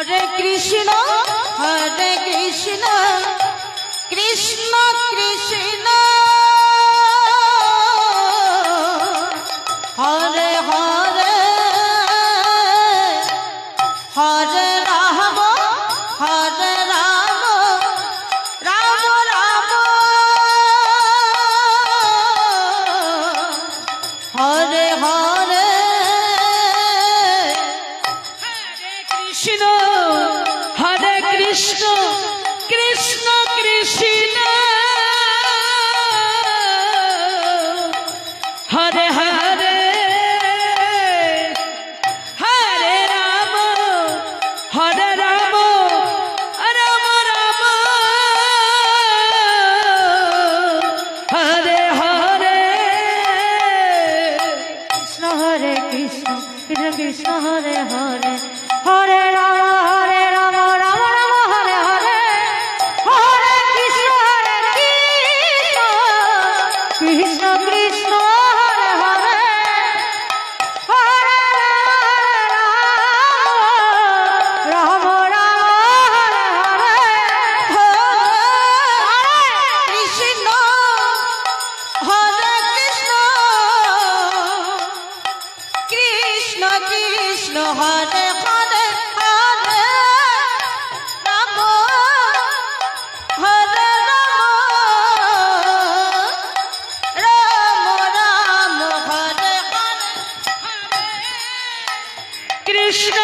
Hare Krishna Krishna Krishna Hare Hare Hare Ram Ram Ram Hare Hare Krishna Hare Krishna Krishna Krishna Hare Hare Hare Ram Ram Ram Hare Hare Krishna Hare Krishna Krishna Krishna Hare Hare Hare Ram Ram Ram Hare Hare Hare Krishna Krishna Krishna Hare Hare Hare Ram Ram Hare Hare Krishna Hare Krishna Krishna Hare Hare Hare Ram Hare Ram Ram Hare Hare Krishna